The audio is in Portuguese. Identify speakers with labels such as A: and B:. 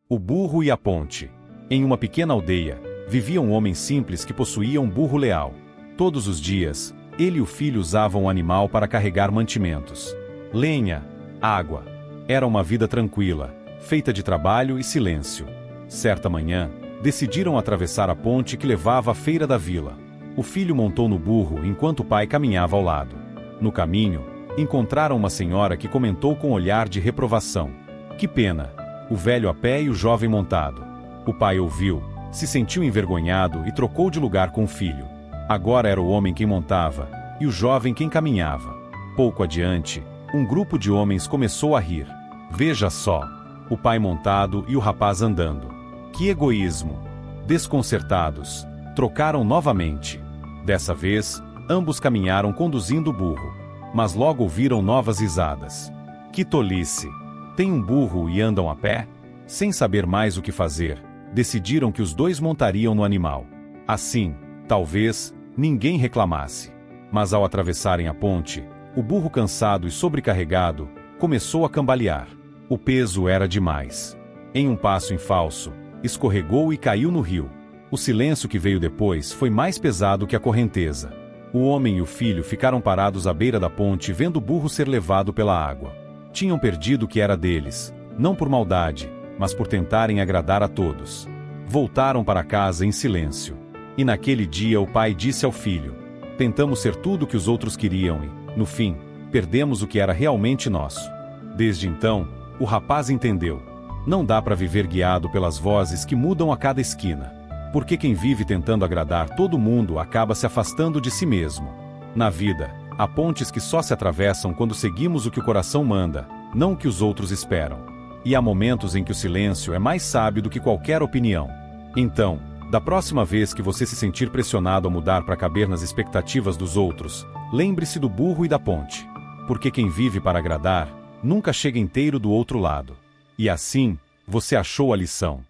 A: O burro e a ponte. Em uma pequena aldeia, vivia um homem simples que possuía um burro leal. Todos os dias, ele e o filho usavam o animal para carregar mantimentos. Lenha, água. Era uma vida tranquila, feita de trabalho e silêncio. Certa manhã, decidiram atravessar a ponte que levava à feira da vila. O filho montou no burro enquanto o pai caminhava ao lado. No caminho, encontraram uma senhora que comentou com um olhar de reprovação: "Que pena, o velho a pé e o jovem montado." O pai ouviu, se sentiu envergonhado e trocou de lugar com o filho. Agora era o homem quem montava, e o jovem quem caminhava. Pouco adiante, um grupo de homens começou a rir. Veja só, o pai montado e o rapaz andando. Que egoísmo! Desconcertados, trocaram novamente. Dessa vez, ambos caminharam conduzindo o burro. Mas logo ouviram novas risadas. Que tolice! Tem um burro e andam a pé? Sem saber mais o que fazer, decidiram que os dois montariam no animal. Assim, talvez, ninguém reclamasse. Mas ao atravessarem a ponte, o burro cansado e sobrecarregado começou a cambalear. O peso era demais. Em um passo em falso, escorregou e caiu no rio. O silêncio que veio depois foi mais pesado que a correnteza. O homem e o filho ficaram parados à beira da ponte vendo o burro ser levado pela água. Tinham perdido o que era deles, não por maldade, mas por tentarem agradar a todos. Voltaram para casa em silêncio. E naquele dia o pai disse ao filho: "Tentamos ser tudo o que os outros queriam e, no fim, perdemos o que era realmente nosso." Desde então, o rapaz entendeu: não dá para viver guiado pelas vozes que mudam a cada esquina. Porque quem vive tentando agradar todo mundo acaba se afastando de si mesmo. Na vida, há pontes que só se atravessam quando seguimos o que o coração manda, não o que os outros esperam. E há momentos em que o silêncio é mais sábio do que qualquer opinião. Então, da próxima vez que você se sentir pressionado a mudar para caber nas expectativas dos outros, lembre-se do burro e da ponte. Porque quem vive para agradar, nunca chega inteiro do outro lado. E assim, você achou a lição.